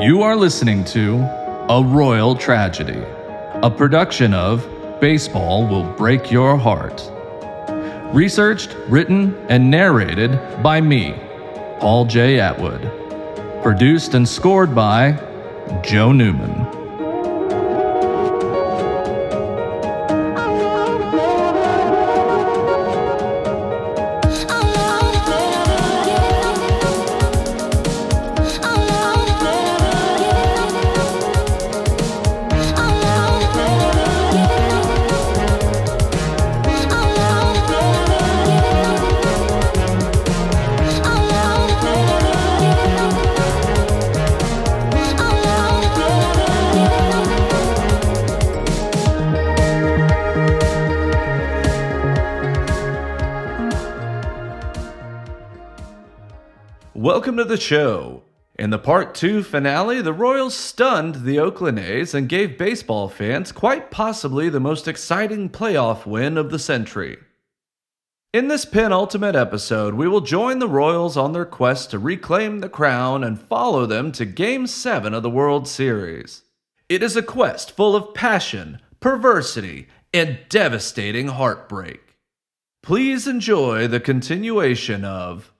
You are listening to A Royal Tragedy, a production of Baseball Will Break Your Heart. Researched, written, and narrated by me, Paul J. Atwood. Produced and scored by Joe Newman. Welcome to the show. In the Part 2 finale, the Royals stunned the Oakland A's and gave baseball fans quite possibly the most exciting playoff win of the century. In this penultimate episode, we will join the Royals on their quest to reclaim the crown and follow them to Game 7 of the World Series. It is a quest full of passion, perversity, and devastating heartbreak. Please enjoy the continuation of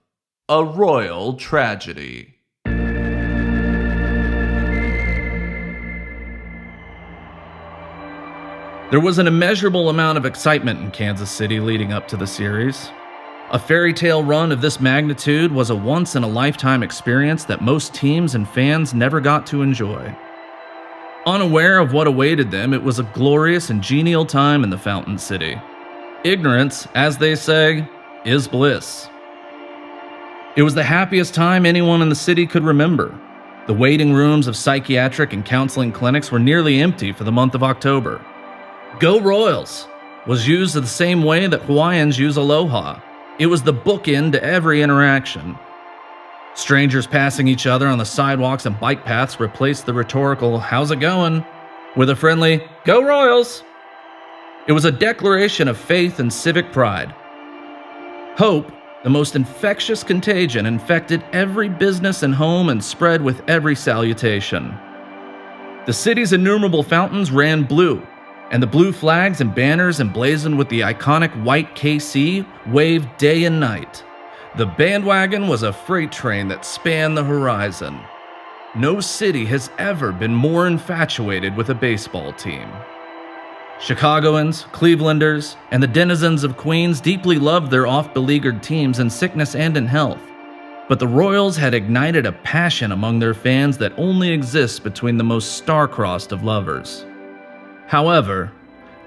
A Royal Tragedy. There was an immeasurable amount of excitement in Kansas City leading up to the series. A fairy tale run of this magnitude was a once-in-a-lifetime experience that most teams and fans never got to enjoy. Unaware of what awaited them, it was a glorious and genial time in the Fountain City. Ignorance, as they say, is bliss. It was the happiest time anyone in the city could remember. The waiting rooms of psychiatric and counseling clinics were nearly empty for the month of October. Go Royals was used the same way that Hawaiians use aloha. It was the bookend to every interaction. Strangers passing each other on the sidewalks and bike paths replaced the rhetorical "how's it going?" with a friendly "Go Royals!" It was a declaration of faith and civic pride. Hope, the most infectious contagion, infected every business and home and spread with every salutation. The city's innumerable fountains ran blue, and the blue flags and banners emblazoned with the iconic white KC waved day and night. The bandwagon was a freight train that spanned the horizon. No city has ever been more infatuated with a baseball team. Chicagoans, Clevelanders, and the denizens of Queens deeply loved their oft-beleaguered teams in sickness and in health. But the Royals had ignited a passion among their fans that only exists between the most star-crossed of lovers. However,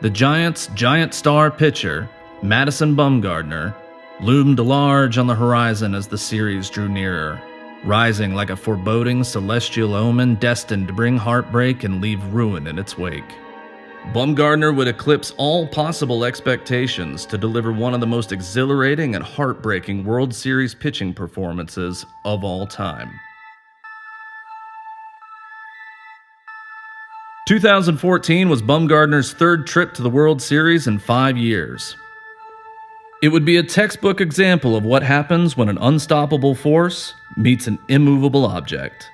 the Giants' giant star pitcher, Madison Bumgarner, loomed large on the horizon as the series drew nearer, rising like a foreboding celestial omen destined to bring heartbreak and leave ruin in its wake. Bumgarner would eclipse all possible expectations to deliver one of the most exhilarating and heartbreaking World Series pitching performances of all time. 2014 was Bumgarner's third trip to the World Series in 5 years. It would be a textbook example of what happens when an unstoppable force meets an immovable object.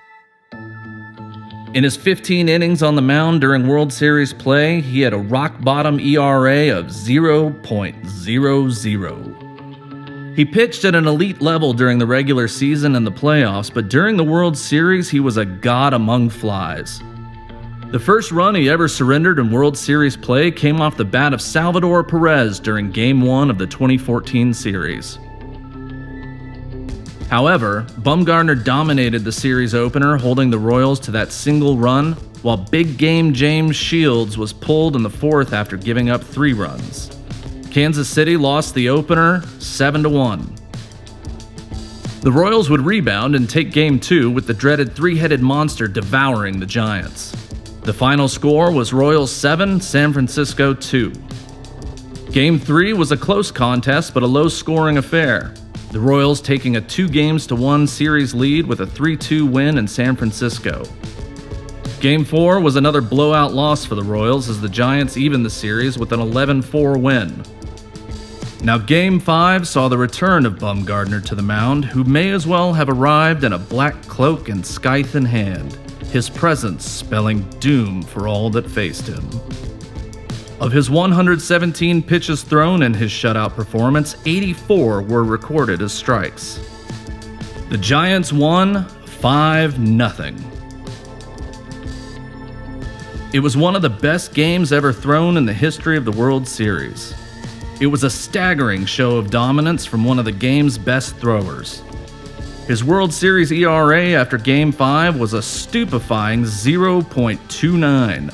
In his 15 innings on the mound during World Series play, he had a rock-bottom ERA of 0.00. He pitched at an elite level during the regular season and the playoffs, but during the World Series, he was a god among flies. The first run he ever surrendered in World Series play came off the bat of Salvador Perez during Game 1 of the 2014 series. However, Bumgarner dominated the series opener, holding the Royals to that single run, while big game James Shields was pulled in the fourth after giving up 3 runs. Kansas City lost the opener 7-1. The Royals would rebound and take Game 2 with the dreaded three-headed monster devouring the Giants. The final score was Royals 7, San Francisco 2. Game 3 was a close contest but a low-scoring affair. The Royals taking a 2-1 series lead with a 3-2 win in San Francisco. Game 4 was another blowout loss for the Royals as the Giants evened the series with an 11-4 win. Now Game 5 saw the return of Bumgarner to the mound, who may as well have arrived in a black cloak and scythe in hand. his presence spelling doom for all that faced him. Of his 117 pitches thrown in his shutout performance, 84 were recorded as strikes. The Giants won 5-0. It was one of the best games ever thrown in the history of the World Series. It was a staggering show of dominance from one of the game's best throwers. His World Series ERA after Game 5 was a stupefying 0.29.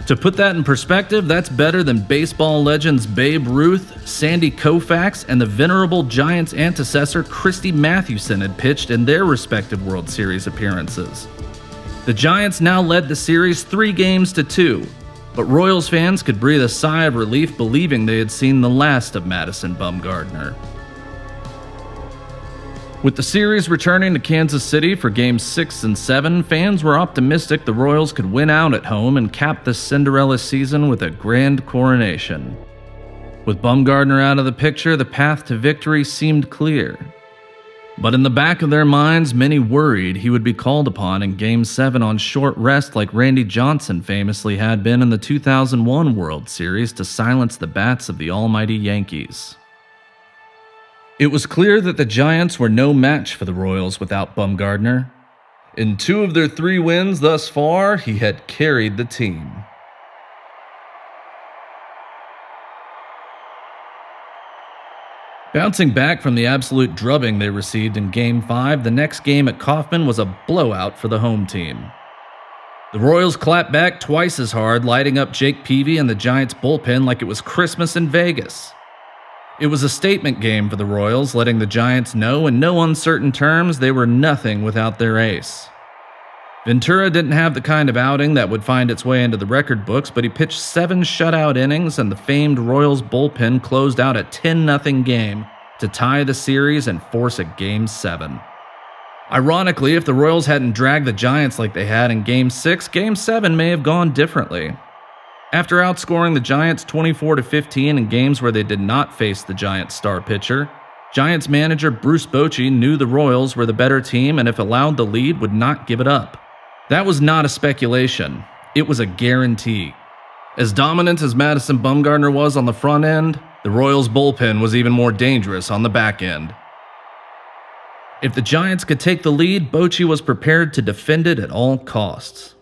To put that in perspective, that's better than baseball legends Babe Ruth, Sandy Koufax, and the venerable Giants' antecessor Christy Mathewson had pitched in their respective World Series appearances. The Giants now led the series 3-2, but Royals fans could breathe a sigh of relief believing they had seen the last of Madison Bumgarner. With the series returning to Kansas City for Games 6 and 7, fans were optimistic the Royals could win out at home and cap the Cinderella season with a grand coronation. With Bumgarner out of the picture, the path to victory seemed clear. But in the back of their minds, many worried he would be called upon in Game 7 on short rest like Randy Johnson famously had been in the 2001 World Series to silence the bats of the almighty Yankees. It was clear that the Giants were no match for the Royals without Bumgarner. In 2 of their 3 wins thus far, he had carried the team. Bouncing back from the absolute drubbing they received in Game 5, the next game at Kauffman was a blowout for the home team. The Royals clapped back twice as hard, lighting up Jake Peavy and the Giants' bullpen like it was Christmas in Vegas. It was a statement game for the Royals, letting the Giants know in no uncertain terms they were nothing without their ace. Ventura didn't have the kind of outing that would find its way into the record books, but he pitched 7 shutout innings and the famed Royals bullpen closed out a 10-0 game to tie the series and force a Game 7. Ironically, if the Royals hadn't dragged the Giants like they had in Game 6, Game 7 may have gone differently. After outscoring the Giants 24-15 in games where they did not face the Giants' star pitcher, Giants manager Bruce Bochy knew the Royals were the better team and if allowed the lead would not give it up. That was not a speculation, it was a guarantee. As dominant as Madison Bumgarner was on the front end, the Royals' bullpen was even more dangerous on the back end. If the Giants could take the lead, Bochy was prepared to defend it at all costs.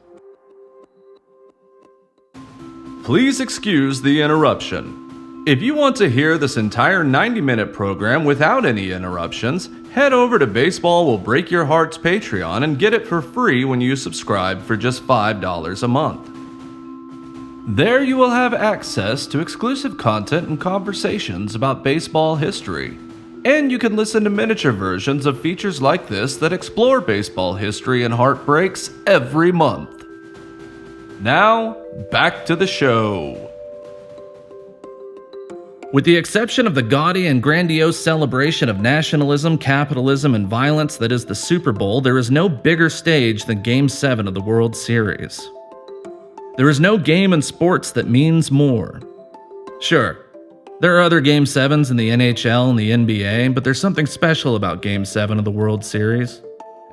Please excuse the interruption. If you want to hear this entire 90-minute program without any interruptions, head over to Baseball Will Break Your Heart's Patreon and get it for free when you subscribe for just $5 a month. There you will have access to exclusive content and conversations about baseball history. And you can listen to miniature versions of features like this that explore baseball history and heartbreaks every month. Now, back to the show. With the exception of the gaudy and grandiose celebration of nationalism, capitalism, and violence that is the Super Bowl, there is no bigger stage than Game 7 of the World Series. There is no game in sports that means more. Sure, there are other Game 7s in the NHL and the NBA, but there's something special about Game 7 of the World Series.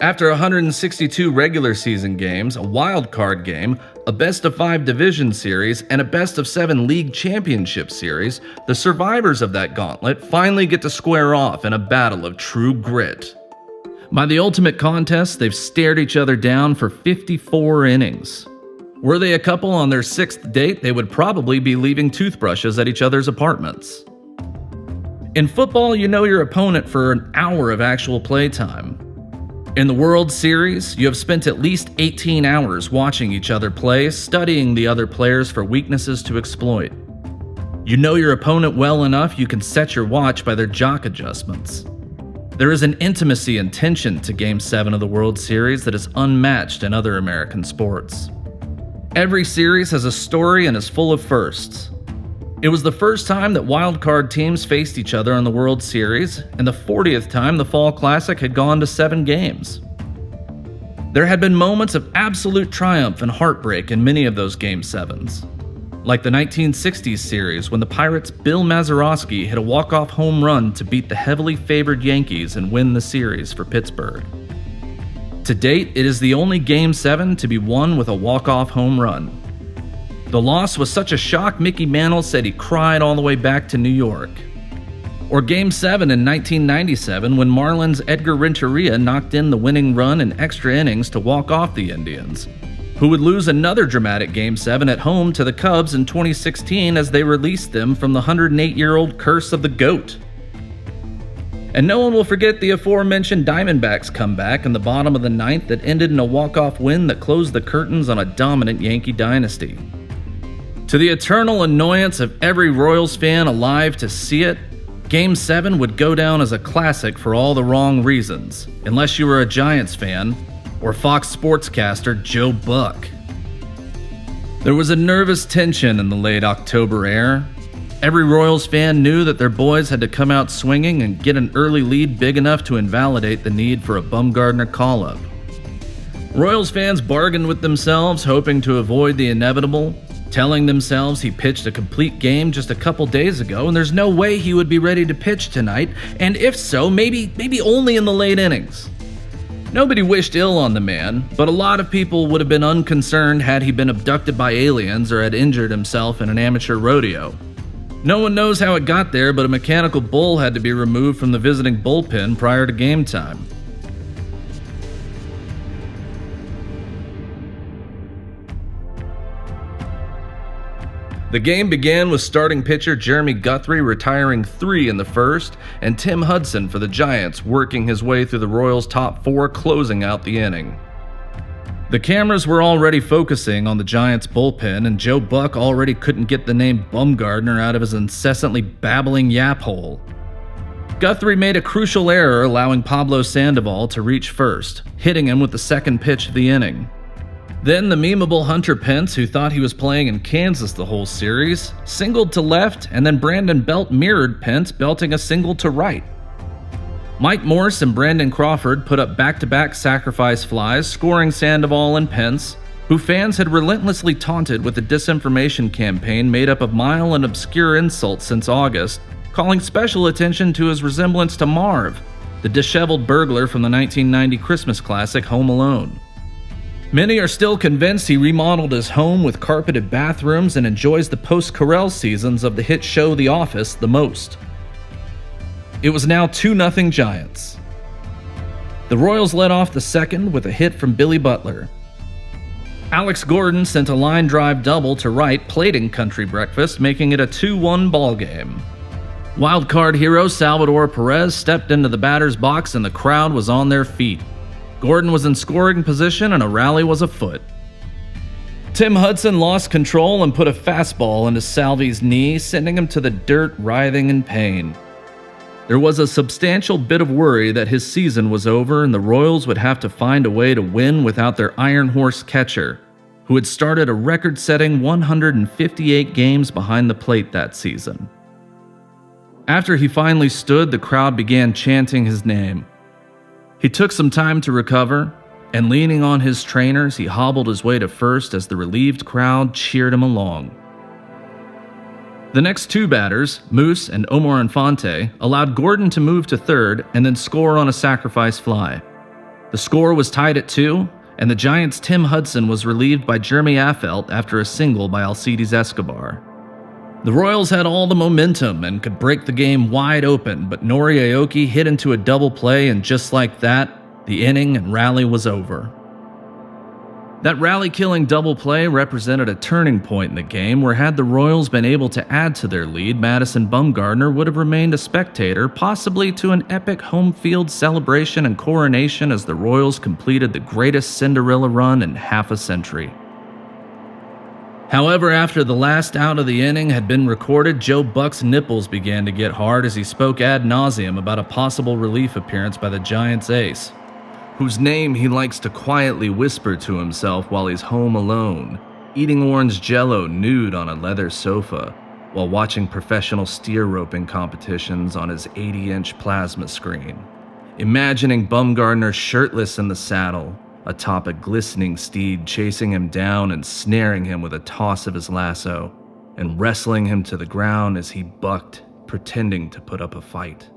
After 162 regular season games, a wild card game, a best-of-5 division series, and a best-of-7 league championship series, the survivors of that gauntlet finally get to square off in a battle of true grit. By the ultimate contest, they've stared each other down for 54 innings. Were they a couple on their 6th date, they would probably be leaving toothbrushes at each other's apartments. In football, you know your opponent for an hour of actual playtime. In the World Series, you have spent at least 18 hours watching each other play, studying the other players for weaknesses to exploit. You know your opponent well enough you can set your watch by their jock adjustments. There is an intimacy and tension to Game 7 of the World Series that is unmatched in other American sports. Every series has a story and is full of firsts. It was the first time that wildcard teams faced each other in the World Series, and the 40th time the Fall Classic had gone to 7 games. There had been moments of absolute triumph and heartbreak in many of those Game 7s. Like the 1960s series when the Pirates' Bill Mazeroski hit a walk-off home run to beat the heavily favored Yankees and win the series for Pittsburgh. To date, it is the only Game 7 to be won with a walk-off home run. The loss was such a shock, Mickey Mantle said he cried all the way back to New York. Or Game 7 in 1997, when Marlins' Edgar Renteria knocked in the winning run in extra innings to walk off the Indians, who would lose another dramatic Game 7 at home to the Cubs in 2016 as they released them from the 108-year-old curse of the GOAT. And no one will forget the aforementioned Diamondbacks comeback in the bottom of the ninth that ended in a walk-off win that closed the curtains on a dominant Yankee dynasty. To the eternal annoyance of every Royals fan alive to see it, Game 7 would go down as a classic for all the wrong reasons, unless you were a Giants fan or Fox sportscaster Joe Buck. There was a nervous tension in the late October air. Every Royals fan knew that their boys had to come out swinging and get an early lead big enough to invalidate the need for a Bumgarner call-up. Royals fans bargained with themselves, hoping to avoid the inevitable, telling themselves he pitched a complete game just a couple days ago and there's no way he would be ready to pitch tonight, and if so, maybe only in the late innings. Nobody wished ill on the man, but a lot of people would have been unconcerned had he been abducted by aliens or had injured himself in an amateur rodeo. No one knows how it got there, but a mechanical bull had to be removed from the visiting bullpen prior to game time. The game began with starting pitcher Jeremy Guthrie retiring 3 in the first, and Tim Hudson for the Giants working his way through the Royals' top 4, closing out the inning. The cameras were already focusing on the Giants' bullpen, and Joe Buck already couldn't get the name Bumgarner out of his incessantly babbling yap hole. Guthrie made a crucial error, allowing Pablo Sandoval to reach first, hitting him with the second pitch of the inning. Then the memeable Hunter Pence, who thought he was playing in Kansas the whole series, singled to left, and then Brandon Belt mirrored Pence, belting a single to right. Mike Morse and Brandon Crawford put up back-to-back sacrifice flies, scoring Sandoval and Pence, who fans had relentlessly taunted with a disinformation campaign made up of mile and obscure insults since August, calling special attention to his resemblance to Marv, the disheveled burglar from the 1990 Christmas classic Home Alone. Many are still convinced he remodeled his home with carpeted bathrooms and enjoys the post-Carell seasons of the hit show The Office the most. It was now 2-0 Giants. The Royals led off the second with a hit from Billy Butler. Alex Gordon sent a line drive double to right, plating Country Breakfast, making it a 2-1 ballgame. Wildcard hero Salvador Perez stepped into the batter's box and the crowd was on their feet. Gordon was in scoring position and a rally was afoot. Tim Hudson lost control and put a fastball into Salvi's knee, sending him to the dirt writhing in pain. There was a substantial bit of worry that his season was over and the Royals would have to find a way to win without their Iron Horse catcher, who had started a record-setting 158 games behind the plate that season. After he finally stood, the crowd began chanting his name. He took some time to recover, and leaning on his trainers, he hobbled his way to first as the relieved crowd cheered him along. The next 2 batters, Moose and Omar Infante, allowed Gordon to move to third and then score on a sacrifice fly. The score was tied at 2, and the Giants' Tim Hudson was relieved by Jeremy Affeldt after a single by Alcides Escobar. The Royals had all the momentum and could break the game wide open, but Nori Aoki hit into a double play, and just like that, the inning and rally was over. That rally-killing double play represented a turning point in the game where, had the Royals been able to add to their lead, Madison Bumgarner would have remained a spectator, possibly to an epic home field celebration and coronation as the Royals completed the greatest Cinderella run in half a century. However, after the last out of the inning had been recorded, Joe Buck's nipples began to get hard as he spoke ad nauseum about a possible relief appearance by the Giants' ace, whose name he likes to quietly whisper to himself while he's home alone, eating orange Jell-O nude on a leather sofa, while watching professional steer roping competitions on his 80-inch plasma screen, imagining Bumgarner shirtless in the saddle, atop a glistening steed, chasing him down and snaring him with a toss of his lasso, and wrestling him to the ground as he bucked, pretending to put up a fight.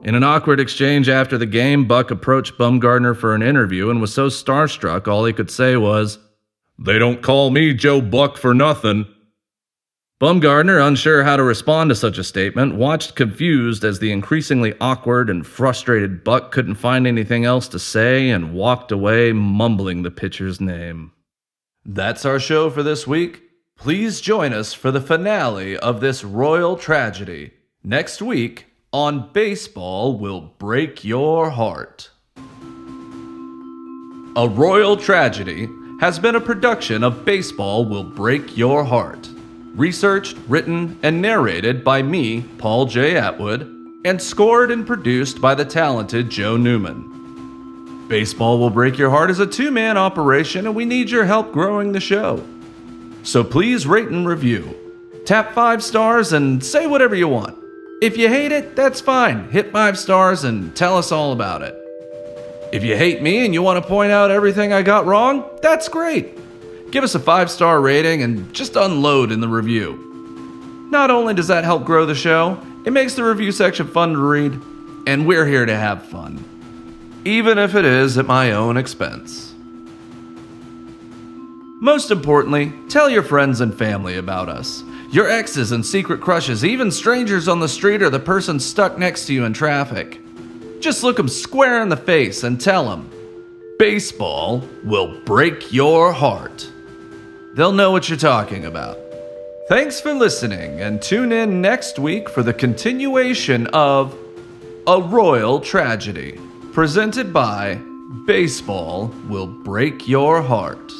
In an awkward exchange after the game, Buck approached Bumgardner for an interview and was so starstruck all he could say was, "They don't call me Joe Buck for nothing." Bumgardner, unsure how to respond to such a statement, watched confused as the increasingly awkward and frustrated Buck couldn't find anything else to say and walked away mumbling the pitcher's name. That's our show for this week. Please join us for the finale of this royal tragedy next week on Baseball Will Break Your Heart. A Royal Tragedy has been a production of Baseball Will Break Your Heart. Researched, written, and narrated by me, Paul J. Atwood, and scored and produced by the talented Joe Newman. Baseball Will Break Your Heart is a two-man operation, and we need your help growing the show. So please rate and review. Tap 5 stars and say whatever you want. If you hate it, that's fine. Hit 5 stars and tell us all about it. If you hate me and you want to point out everything I got wrong, that's great. Give us a 5-star rating and just unload in the review. Not only does that help grow the show, it makes the review section fun to read, and we're here to have fun. Even if it is at my own expense. Most importantly, tell your friends and family about us. Your exes and secret crushes, even strangers on the street or the person stuck next to you in traffic. Just look them square in the face and tell them, baseball will break your heart. They'll know what you're talking about. Thanks for listening, and tune in next week for the continuation of A Royal Tragedy, presented by Baseball Will Break Your Heart.